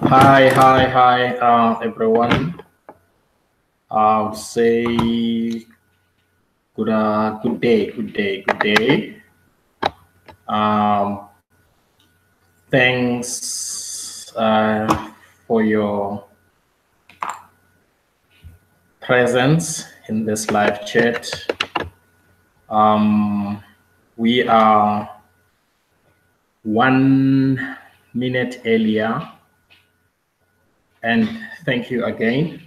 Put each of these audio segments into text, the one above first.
Hi, everyone. I would say good day. Um, Thanks for your presence in this live chat. We are 1 minute earlier, and thank you again.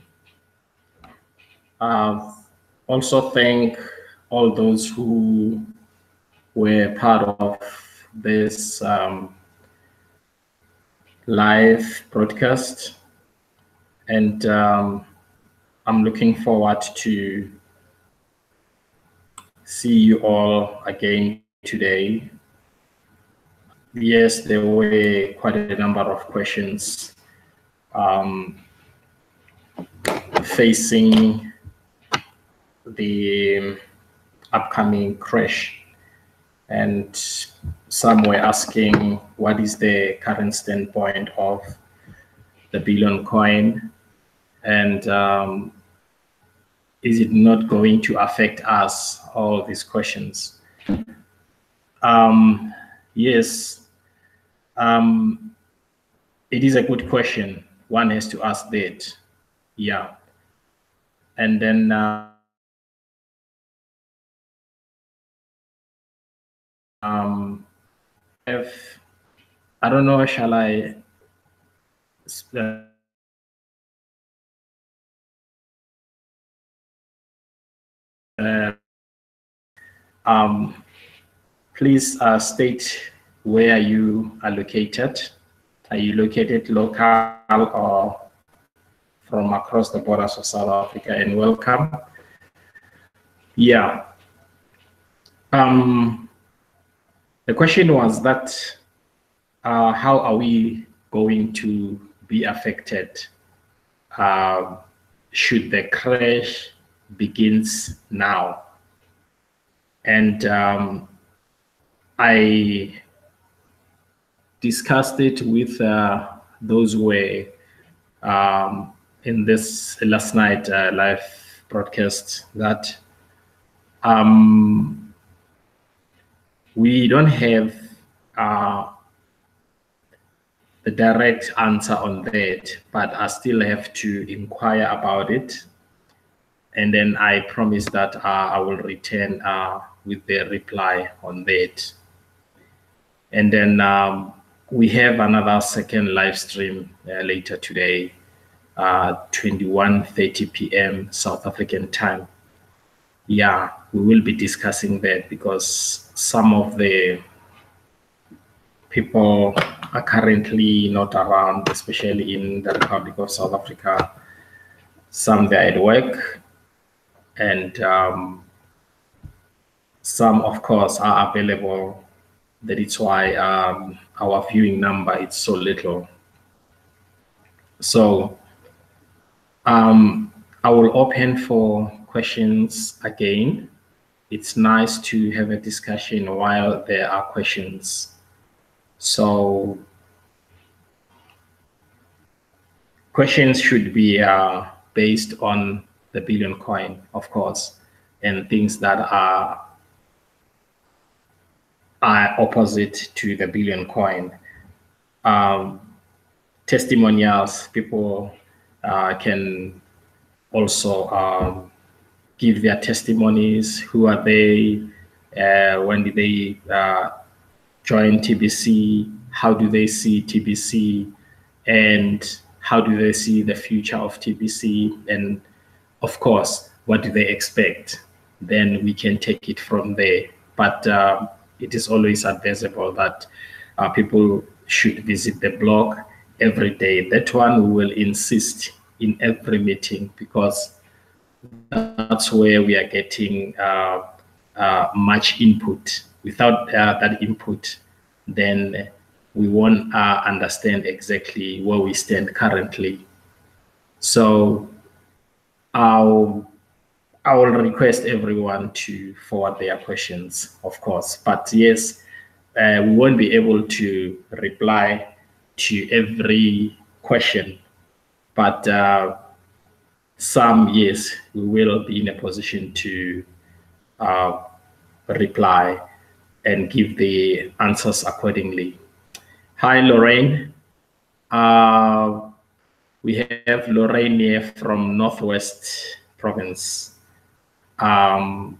Also thank all those who were part of this live broadcast, and I'm looking forward to see you all again today. Yes, there were quite a number of questions facing the upcoming crash, and some were asking what is the current standpoint of the Billion coin, and is it not going to affect us? All these questions. Yes, it is a good question. One has to ask that. Yeah. And then if I don't know, shall I please state where you are located. Are you located local or from across the borders of South Africa? And welcome. Yeah. The question was that how are we going to be affected should the crash begins now? And I discussed it with those who were in this last night live broadcast that we don't have the direct answer on that, but I still have to inquire about it. And then I promise that I will return with the reply on that. And then we have another second live stream later today, 21:30 p.m. South African time. Yeah, we will be discussing that because some of the people are currently not around, especially in the Republic of South Africa. Some they're at work, and some, of course, are available. That is why our viewing number is so little. So I will open for questions again. It's nice to have a discussion while there are questions. So questions should be based on the Billion coin, of course, and things that are opposite to the Billion coin. Testimonials, people can also give their testimonies. Who are they? When did they join TBC? How do they see TBC? And how do they see the future of TBC? And of course, what do they expect? Then we can take it from there. But it is always advisable that people should visit the blog every day. That one we will insist in every meeting because that's where we are getting much input. Without that input, then we won't understand exactly where we stand currently. So I will request everyone to forward their questions, of course. But yes, we won't be able to reply to every question, but some, yes, we will be in a position to reply and give the answers accordingly. Hi, Lorraine. We have Lorraine here from Northwest Province in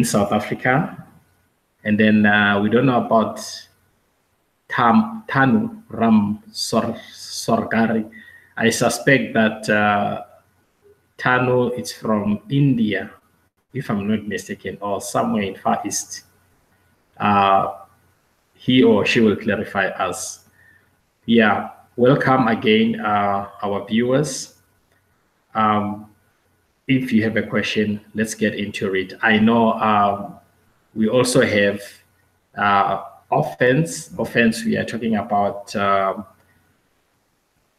South Africa. And then we don't know about Tanu Ram Sorgari. I suspect that Tanu is from India, if I'm not mistaken, or somewhere in Far East. He or she will clarify us. Yeah, welcome again, our viewers. If you have a question, let's get into it. I know we also have offense. We are talking about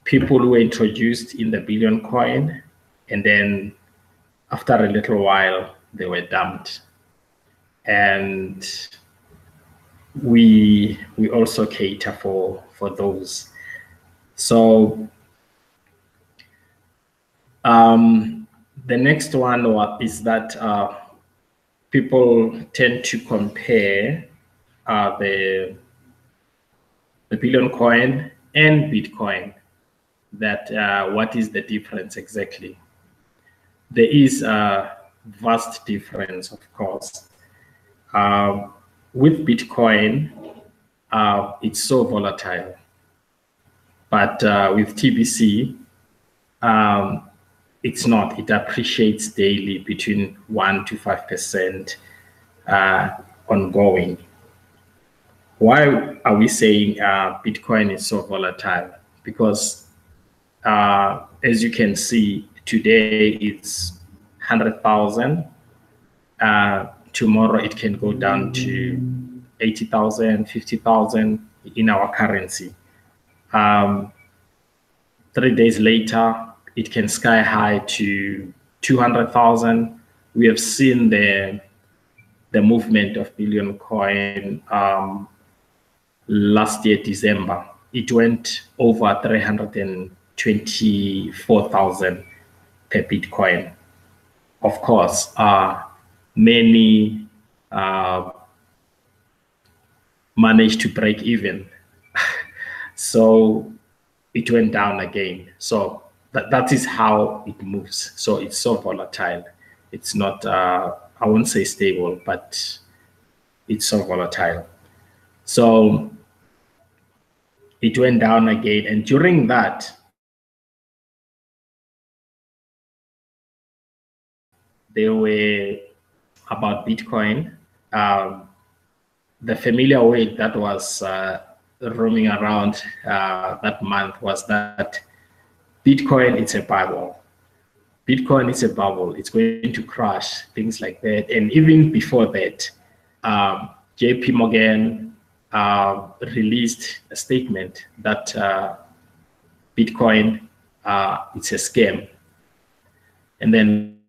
people who were introduced in the billion coin, and then after a little while, they were dumped. And we also cater for those. So the next one is that people tend to compare the billion coin and Bitcoin. That what is the difference exactly? There is a vast difference, of course. With Bitcoin, it's so volatile. But with TBC, it's not. It appreciates daily between 1 to 5% ongoing. Why are we saying Bitcoin is so volatile? Because as you can see, today it's 100,000. Tomorrow it can go down to 80,000, 50,000 in our currency. 3 days later, it can sky high to 200,000. We have seen the movement of billion coin last year, December. It went over 324,000 per Bitcoin. Of course, many managed to break even. So it went down again. So that is how it moves. So it's so volatile. It's not, I won't say stable, but it's so volatile. So it went down again. And during that, they were about Bitcoin. The familiar way that was roaming around that month was that Bitcoin, it's a bubble. Bitcoin is a bubble. It's going to crash, things like that. And even before that, JP Morgan released a statement that Bitcoin, it's a scam. And then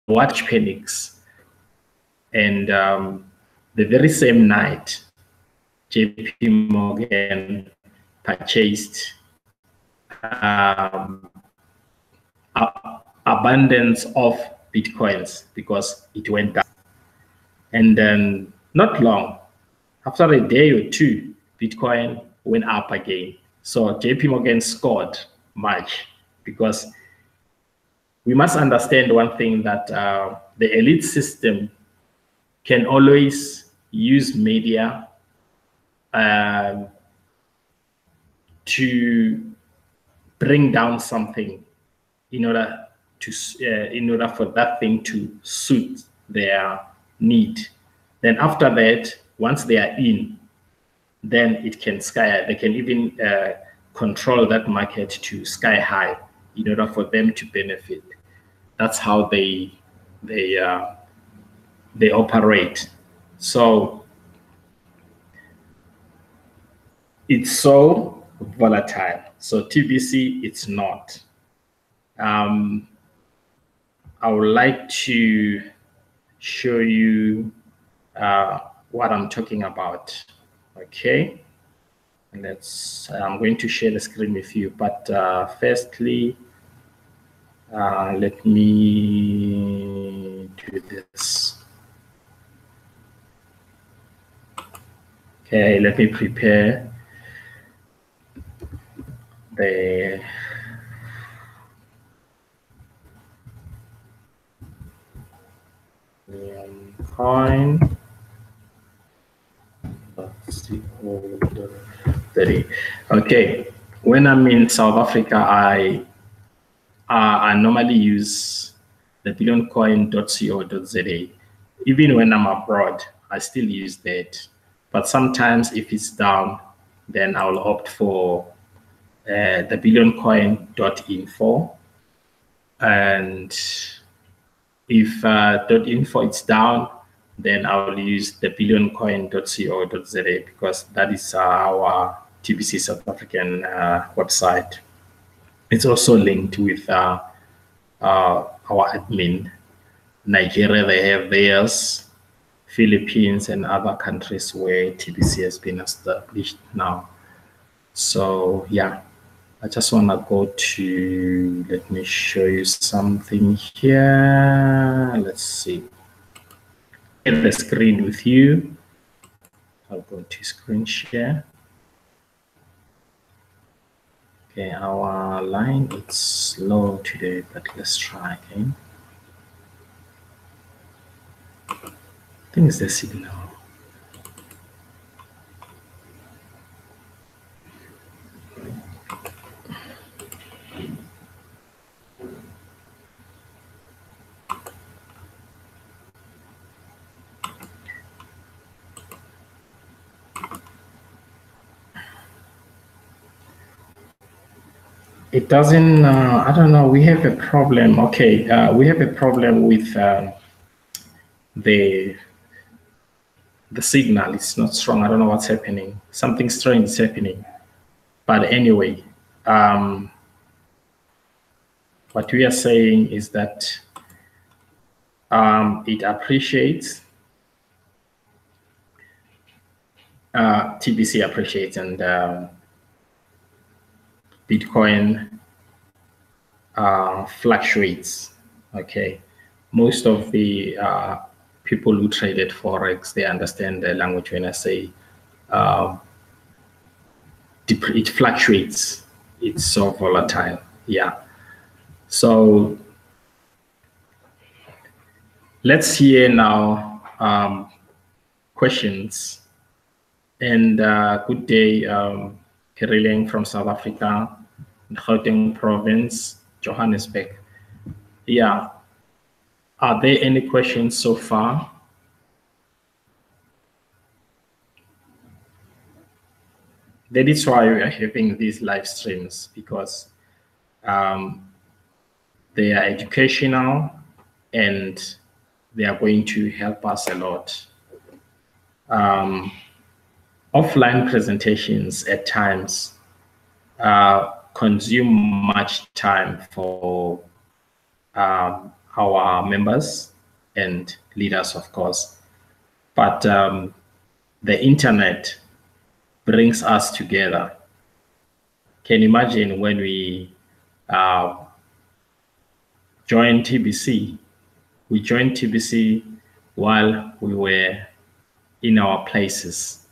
watch panics. And the very same night, JP Morgan purchased abundance of Bitcoins because it went down. And then not long, after a day or two, Bitcoin went up again. So JP Morgan scored much because we must understand one thing, that the elite system can always use media to bring down something in order for that thing to suit their need. Then after that, once they are in, then it can they can even control that market to sky high in order for them to benefit. That's how they operate. So it's so volatile. So TBC, it's not. I would like to show you what I'm talking about. Okay, and I'm going to share the screen with you, but firstly, let me do this. Okay, let me prepare the coin. Let's see, 30. Okay, when I'm in South Africa, I normally use the billioncoin.co.za. Even when I'm abroad, I still use that. But sometimes if it's down, then I'll opt for the billioncoin.info. And if .info is down, then I'll use the billioncoin.co.za because that is our TBC South African website. It's also linked with our admin. Nigeria, they have theirs. Philippines and other countries where TBC has been established now. So yeah, I just want to go to, let me show you something here. Let's see. Share the screen with you. I'll go to screen share. Okay, our line, it's slow today, but let's try again. I think it's the signal. It doesn't, I don't know, we have a problem. Okay, we have a problem with the signal. It's not strong. I don't know what's happening. Something strange is happening. But anyway, what we are saying is that it appreciates, TBC appreciates, and Bitcoin fluctuates. Okay, most of the people who traded Forex, they understand the language when I say it fluctuates. It's so volatile. Yeah. So let's hear now questions. And good day, Kiriling from South Africa, Gauteng province, Johannesburg. Yeah. Are there any questions so far? That is why we are having these live streams, because they are educational and they are going to help us a lot. Offline presentations at times consume much time for our members and leaders, of course. But the internet brings us together. Can you imagine when we joined TBC? We joined TBC while we were in our places.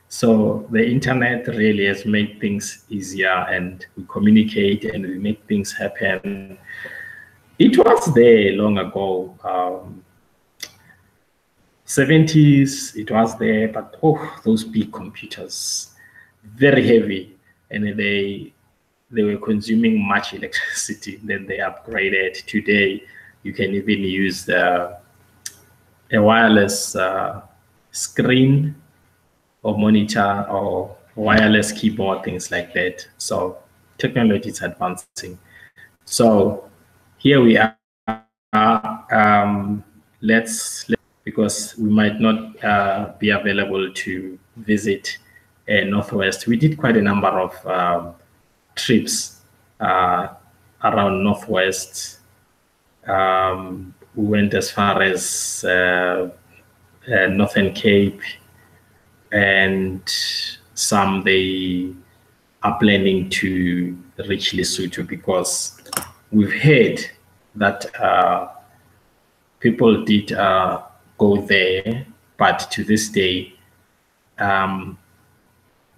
So the internet really has made things easier, and we communicate and we make things happen. It was there long ago, 70s, it was there, but oh, those big computers, very heavy, and they were consuming much electricity. Then they upgraded. Today, you can even use a wireless screen or monitor or wireless keyboard, things like that. So technology is advancing. So here we are. Let's because we might not be available to visit Northwest. We did quite a number of trips around Northwest, we went as far as Northern Cape, and some they are planning to reach Lesotho, because we've heard that people did go there, but to this day,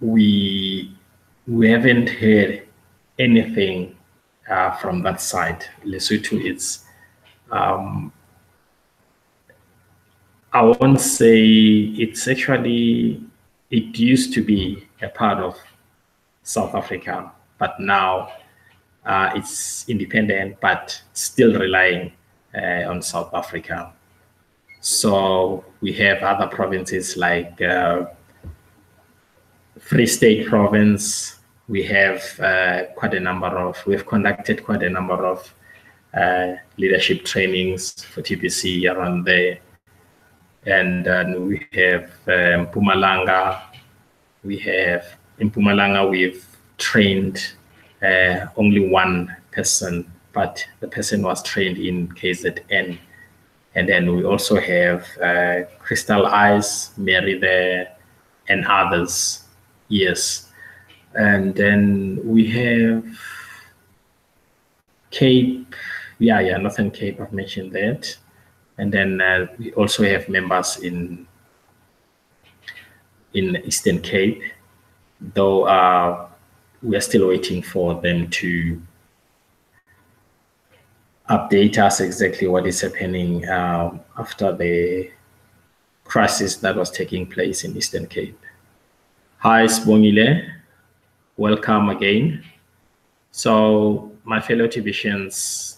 we haven't heard anything from that side. Lesotho, it's I won't say it's actually, it used to be a part of South Africa, but now it's independent, but still relying on South Africa. So we have other provinces like Free State Province. We have we've conducted quite a number of leadership trainings for TBC around there. And we have Mpumalanga. In Mpumalanga, we've trained only one person, but the person was trained in KZN. And then we also have Crystal Eyes, Mary there, and others. Yes. And then we have Cape, Northern Cape, I've mentioned that. And then we also have members in Eastern Cape, though we are still waiting for them to update us exactly what is happening after the crisis that was taking place in Eastern Cape. Hi, Sbongile. Welcome again. So, my fellow TBCians,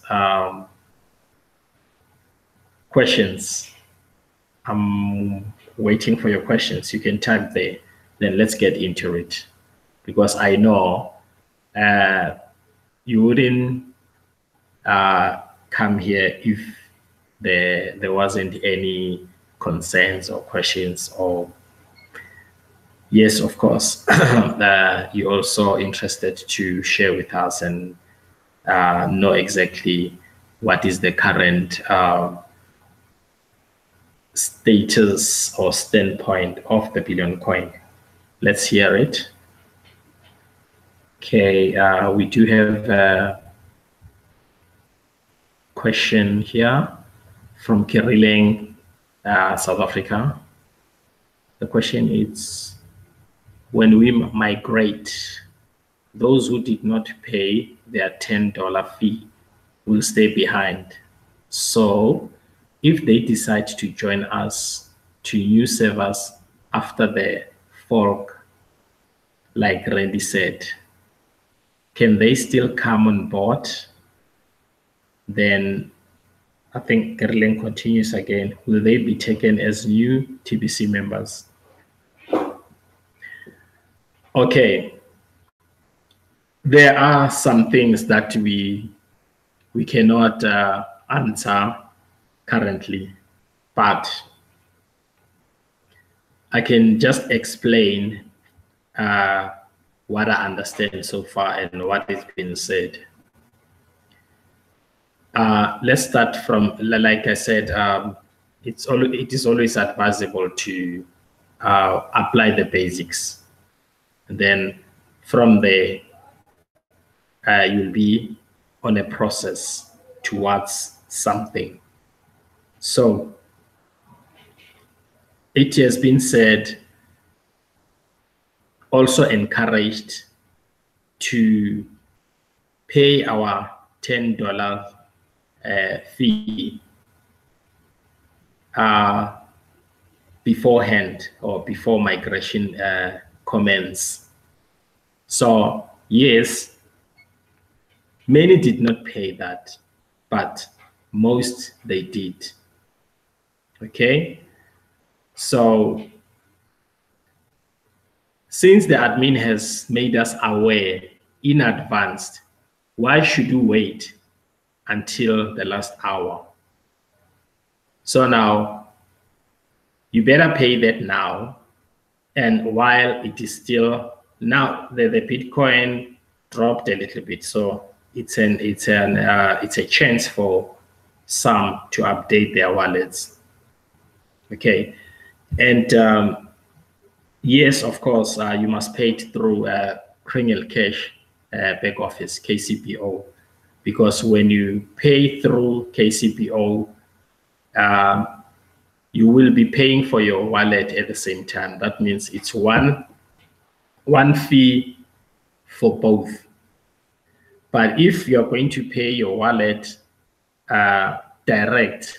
questions. I'm waiting for your questions. You can type there. Then let's get into it, because I know you wouldn't come here if there wasn't any concerns or questions, or yes, of course, you're also interested to share with us and know exactly what is the current status or standpoint of the billion coin. Let's hear it. Okay, we do have a question here from Kirileng, South Africa. The question is, when we migrate, those who did not pay their $10 fee will stay behind. So if they decide to join us to new servers after the fork, like Randy said, can they still come on board? Then I think Gerling continues again, will they be taken as new TBC members? Okay, there are some things that we cannot answer currently, but I can just explain what I understand so far and what has been said. Let's start from, like I said, it is always advisable to apply the basics. And then from there, you'll be on a process towards something. So it has been said, also encouraged to pay our $10 fee beforehand or before migration commence. So yes, many did not pay that, but most they did. Okay, so since the admin has made us aware in advance, why should we wait until the last hour? So now you better pay that now. And while it is still, now the Bitcoin dropped a little bit, so it's a chance for some to update their wallets. Okay, and yes, of course, you must pay it through Criminal Cash Back Office, KCPO, because when you pay through KCPO, you will be paying for your wallet at the same time. That means it's one fee for both. But if you're going to pay your wallet direct,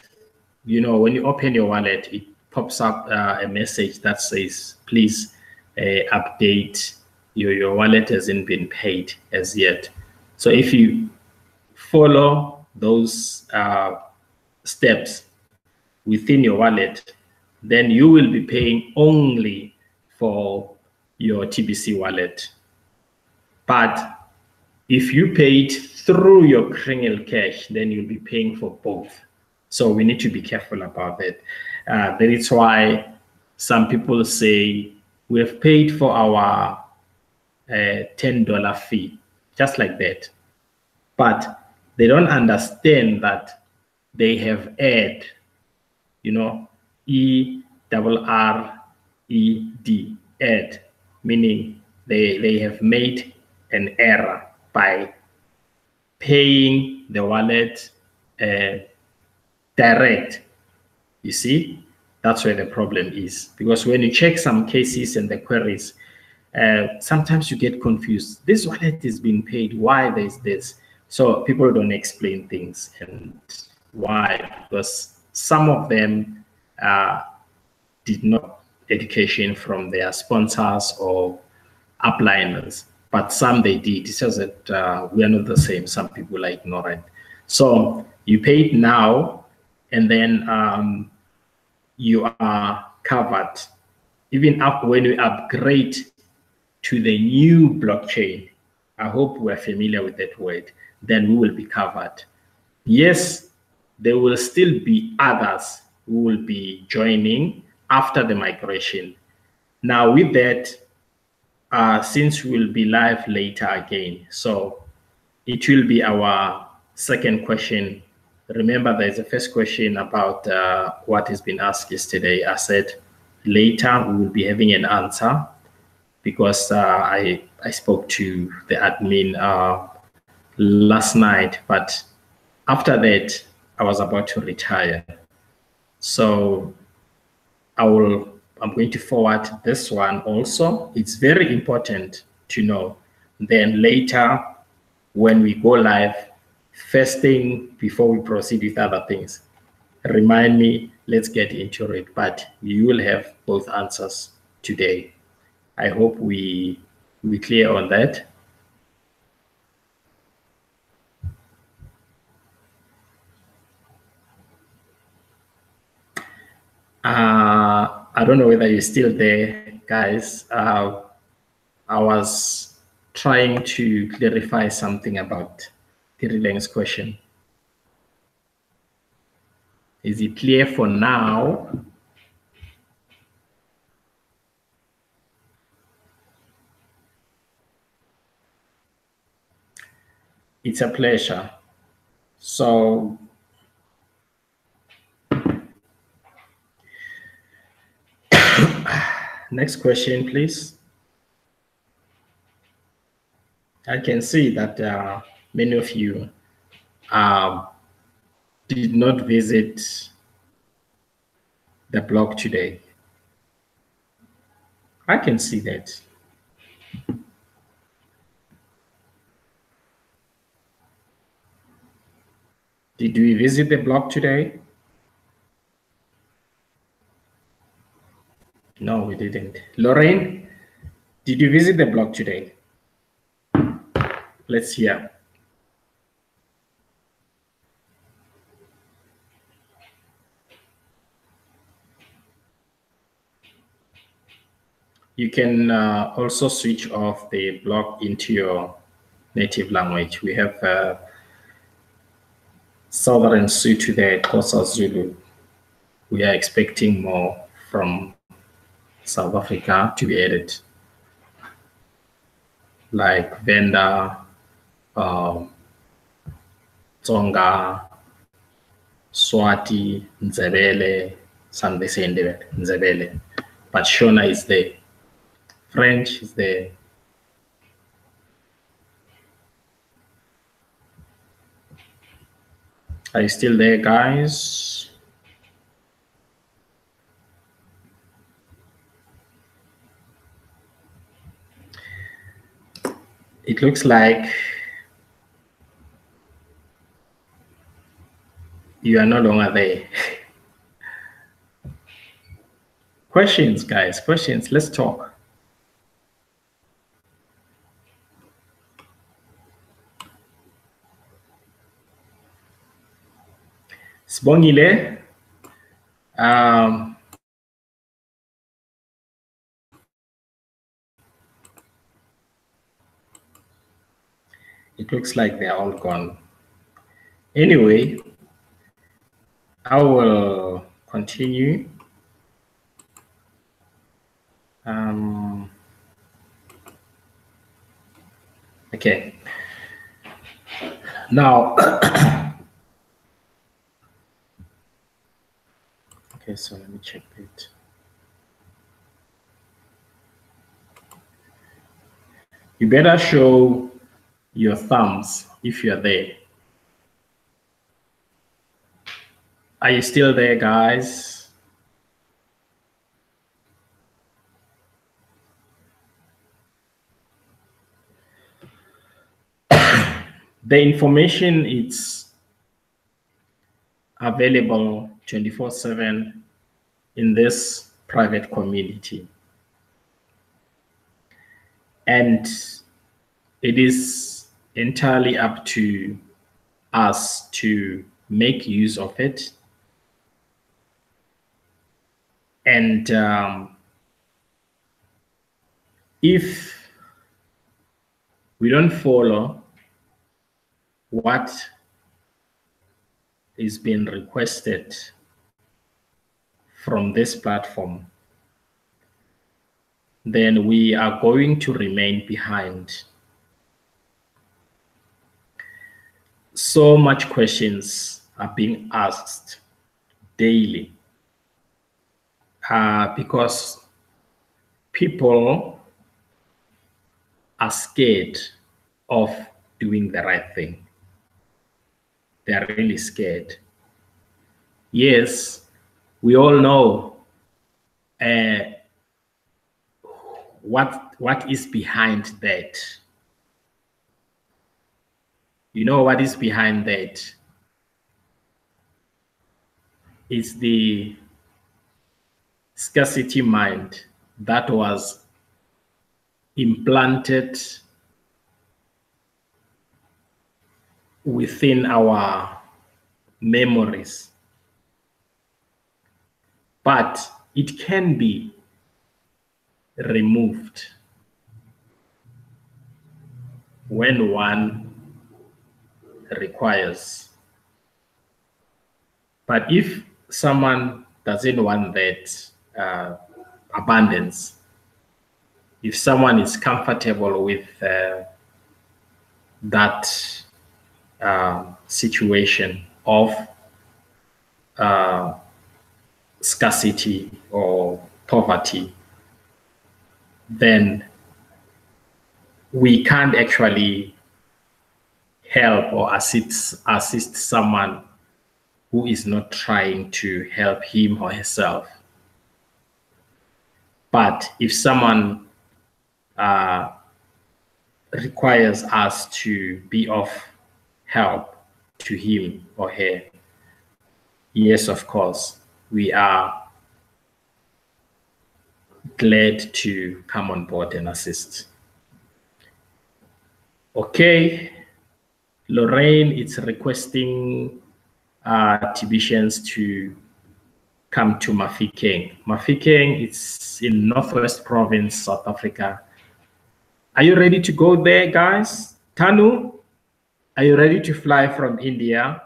when you open your wallet, it pops up a message that says, please update, your wallet hasn't been paid as yet. So if you follow those steps within your wallet, then you will be paying only for your TBC wallet. But if you pay it through your Criminal Cash, then you'll be paying for both. So we need to be careful about that. That is why some people say we have paid for our $10 fee, just like that. But they don't understand that they have add, ERRED, add, meaning they have made an error by paying the wallet direct. You see, that's where the problem is. Because when you check some cases and the queries, sometimes you get confused. This wallet is being paid. Why there's this? So people don't explain things. And why? Because some of them did not education from their sponsors or upliners, but some they did. It says that we are not the same. Some people are ignorant. So you pay it now, and then you are covered. Even up when you upgrade to the new blockchain, I hope we're familiar with that word, then we will be covered. Yes, there will still be others who will be joining after the migration. Now with that, since we'll be live later again, so it will be our second question. Remember, there's a first question about what has been asked yesterday. I said later we will be having an answer because I spoke to the admin last night, but after that I was about to retire. So I'm going to forward this one also. It's very important to know. Then later, when we go live, first thing before we proceed with other things, remind me, let's get into it. But you will have both answers today. I hope we clear on that. I don't know whether you're still there, guys. I was trying to clarify something about Tirileng's question. Is it clear for now? It's a pleasure. So next question, please. I can see that many of you did not visit the blog today. I can see that. Did we visit the blog today? No, we didn't. Lorraine, did you visit the blog today? Let's hear. You can also switch off the blog into your native language. We have Southern Sotho there, Xhosa Zulu. We are expecting more from South Africa to be added, like Venda, Tsonga, Swati, Nzebele, some they say Nzebele, but Shona is there. French is there. Are you still there, guys? It looks like you are no longer there. Questions, guys, questions. Let's talk. Sibongile, it looks like they're all gone. Anyway, I will continue. Okay. Now, okay, so let me check it. You better show your thumbs if you're there. Are you still there, guys? The information is available 24/7 in this private community. And it is entirely up to us to make use of it. And if we don't follow what is being requested from this platform, then we are going to remain behind. So much questions are being asked daily because people are scared of doing the right thing. They are really scared. Yes, we all know what is behind that. You know what is behind that? It's the scarcity mind that was implanted within our memories. But it can be removed when one requires. But if someone doesn't want that abundance, if someone is comfortable with that situation of scarcity or poverty, then we can't actually help or assist someone who is not trying to help him or herself. But if someone requires us to be of help to him or her, yes, of course, we are glad to come on board and assist. Okay, Lorraine is requesting TBCians to come to Mafikeng. Mafikeng is in Northwest Province, South Africa. Are you ready to go there, guys? Tanu, are you ready to fly from India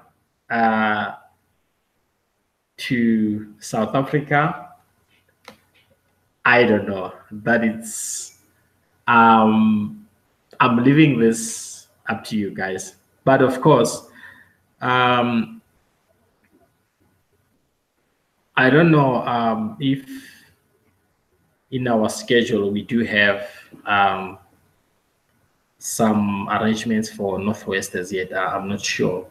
to South Africa? I don't know. That it's I'm leaving this up to you guys. But of course, I don't know if in our schedule we do have some arrangements for Northwest as yet. I'm not sure.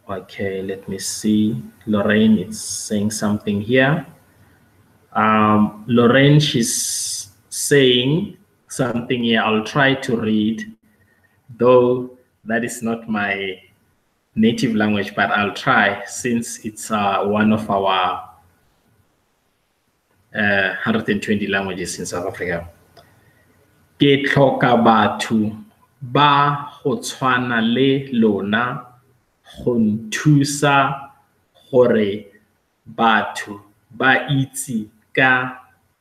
Okay, let me see. Lorraine is saying something here. Lorraine, she's saying something here. I'll try to read, though that is not my native language, but I'll try since it's one of our 120 languages in South Africa. Ke tlhoka batho ba go tshwana le lona go nthusa gore batho ba itse ka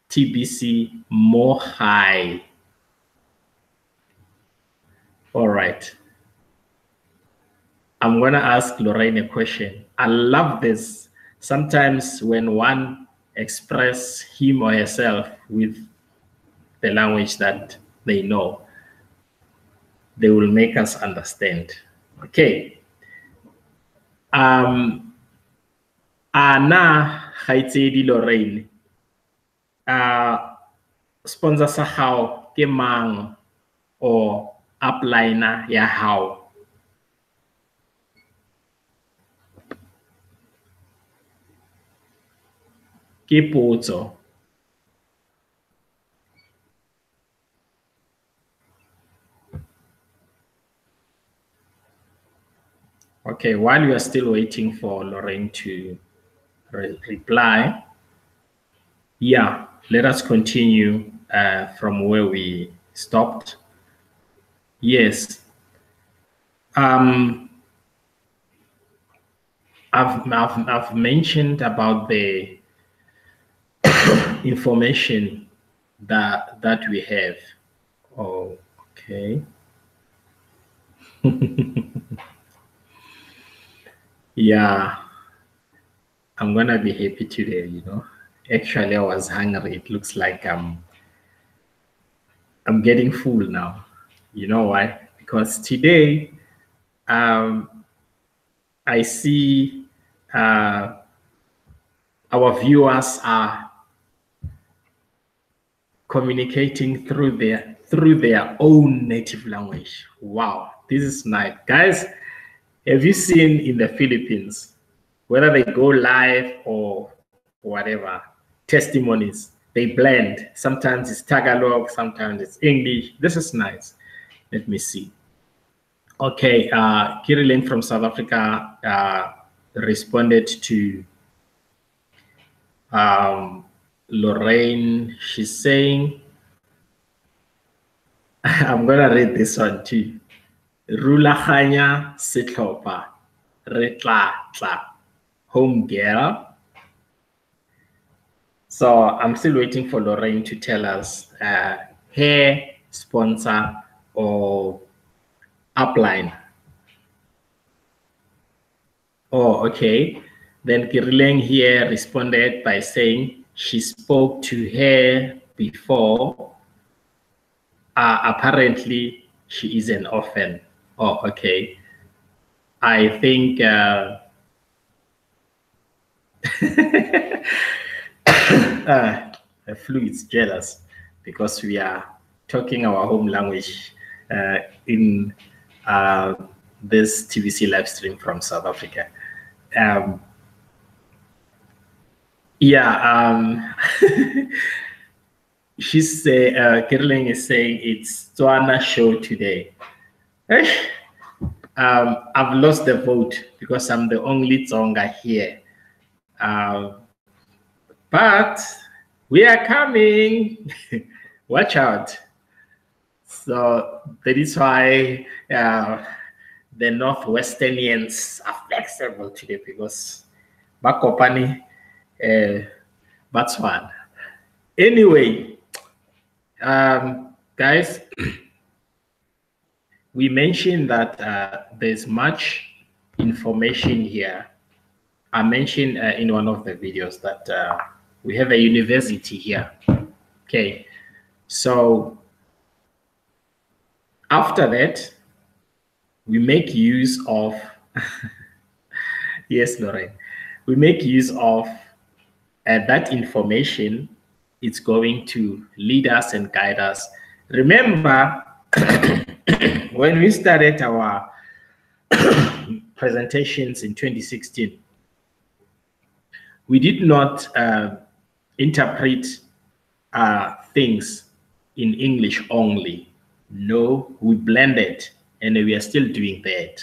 TBC mo gae. All right. I'm going to ask Lorraine a question. I love this. Sometimes when one express him or herself with the language that they know, they will make us understand. Okay. Ana kgaitsedi Lorraine. Sponsor sa hao ke mang or upliner ya hao? Ke potso. Okay, while you are still waiting for Lorraine to reply, yeah, let us continue from where we stopped. Yes. I've mentioned about the information that we have. Oh, okay. Yeah, I'm gonna be happy today, you know. Actually, I was hungry. It looks like I'm getting full now. You know why? Because today I see our viewers are communicating through their own native language. Wow, this is nice. Guys, have you seen in the Philippines, whether they go live or whatever, testimonies, they blend. Sometimes it's Tagalog, sometimes it's English. This is nice. Let me see. Okay, Kirilin from South Africa responded to Lorraine. She's saying, I'm going to read this one too. Rulaganya setlhopha re tla tla home girl. So I'm still waiting for Lorraine to tell us her sponsor or upline. Oh, okay. Then Kirileng here responded by saying she spoke to her before. Apparently, she is an orphan. Oh, okay. I think Fluid's jealous because we are talking our home language in this TBC live stream from South Africa. She's Kirling is saying it's Tswana show today. I've lost the vote because I'm the only Tsonga here. But we are coming. Watch out. So that is why the Northwesternians are flexible today because Bakopani, Batswana. Anyway, guys, we mentioned that there's much information here. I mentioned in one of the videos that we have a university here. Okay, so after that, we make use of Yes, Lorraine. We make use of that information. It's going to lead us and guide us. Remember, when we started our presentations in 2016, we did not interpret things in English only. No, we blended, and we are still doing that.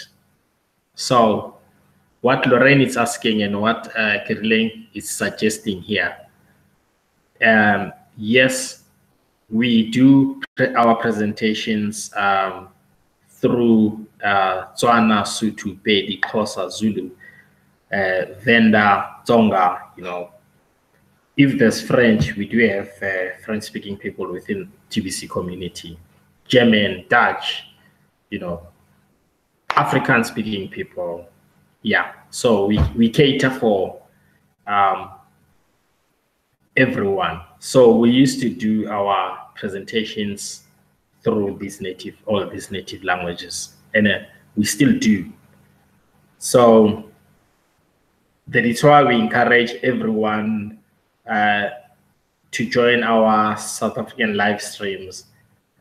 So what Lorraine is asking and what Kirling is suggesting here, yes, we do our presentations through Tswana, Sotho, Pedi, Xhosa, Zulu, Venda, Tsonga. If there's French, we do have French-speaking people within TBC community, German, Dutch, African-speaking people. Yeah, so we cater for everyone. So we used to do our presentations through all these native languages, and we still do. So that is why we encourage everyone to join our South African live streams.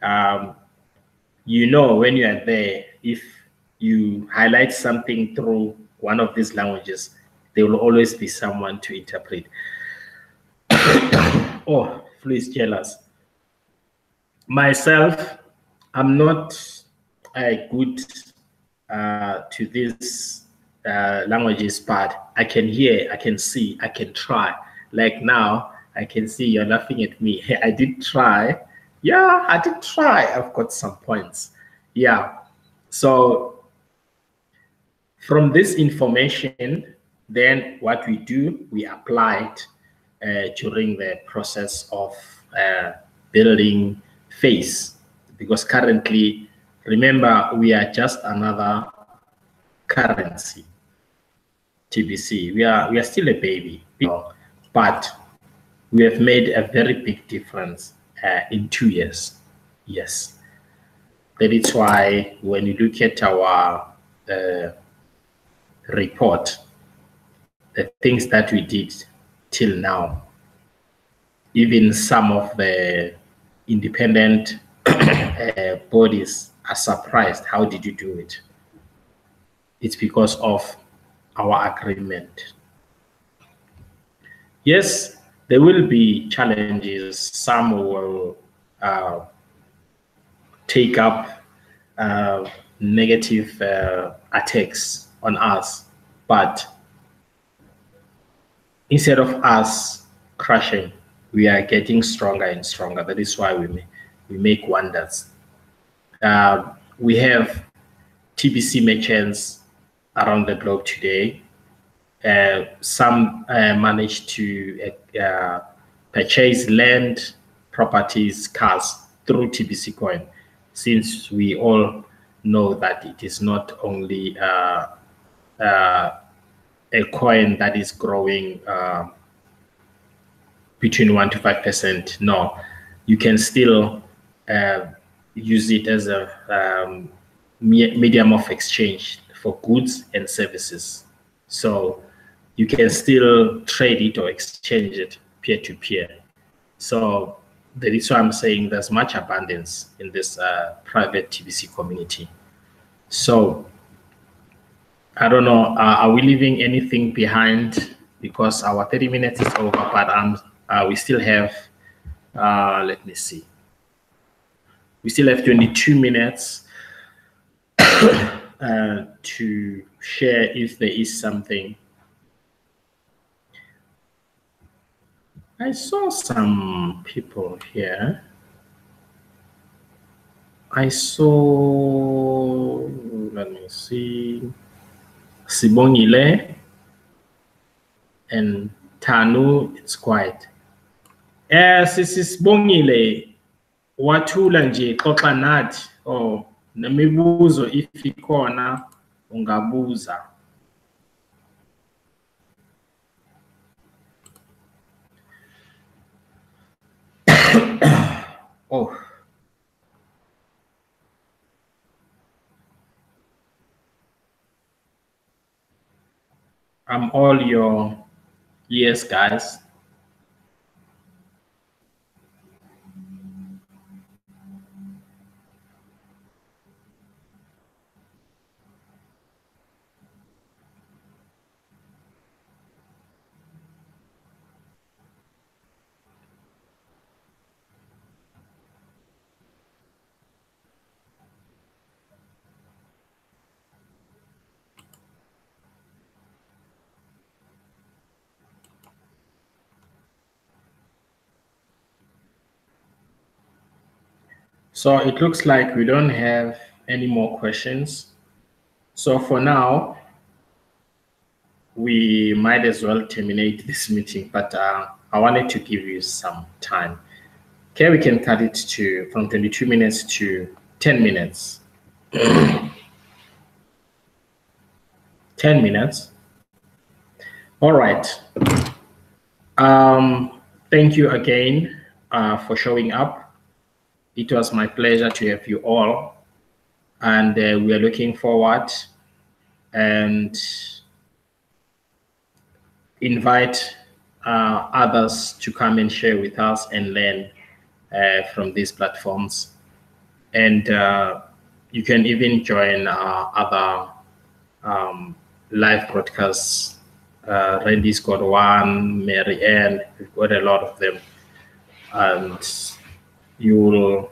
When you are there, if you highlight something through one of these languages, there will always be someone to interpret. Oh, please jealous. Myself, I'm not good to this languages, but I can hear, I can see, I can try. Like now, I can see you're laughing at me. I did try. Yeah, I did try. I've got some points. Yeah. So from this information, then what we do, we apply it during the process of building phase. Because currently, remember, we are just another currency. TBC. We are still a baby, but we have made a very big difference in 2 years. Yes. That is why when you look at our report, the things that we did till now, even some of the independent bodies are surprised. How did you do it? It's because of our agreement. Yes, there will be challenges. Some will take up negative attacks on us, but instead of us crashing, we are getting stronger and stronger. That is why we make wonders. We have TBC merchants around the globe today. Some manage to purchase land, properties, cars through TBC coin, since we all know that it is not only a coin that is growing between 1% to 5%. No, you can still use it as a medium of exchange for goods and services. So you can still trade it or exchange it peer-to-peer. So that is why I'm saying there's much abundance in this private TBC community. So I don't know, are we leaving anything behind? Because our 30 minutes is over, but we still have, let me see. We still have 22 minutes to share if there is something. I saw some people here. I saw, let me see, Sibongile and Tanu, it's quiet. Sibongile, wathula nje xoxa nathi, nemibuzo if ikhona ungabuza. Oh. I'm all your ears, guys. So it looks like we don't have any more questions. So for now, we might as well terminate this meeting, but I wanted to give you some time. Okay, we can cut it to from 22 minutes to 10 minutes. 10 minutes. All right. Thank you again for showing up. It was my pleasure to have you all. And we are looking forward and invite others to come and share with us and learn from these platforms. And you can even join other live broadcasts. Randy's got one, Mary Ann, we've got a lot of them. And you will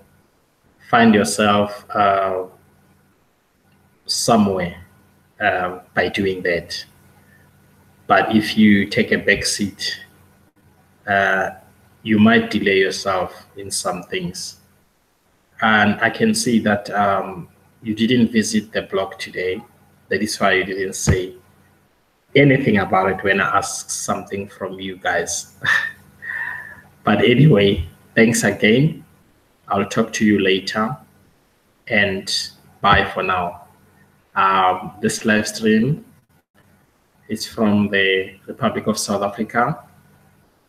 find yourself somewhere by doing that. But if you take a back seat, you might delay yourself in some things. And I can see that you didn't visit the blog today. That is why you didn't say anything about it when I asked something from you guys. But anyway, thanks again. I'll talk to you later. And bye for now. This live stream is from the Republic of South Africa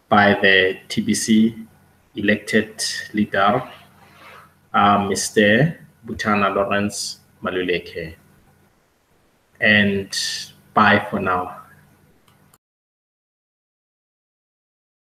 by the TBC elected leader, Mr. Butana Lawrence Maluleke. And bye for now.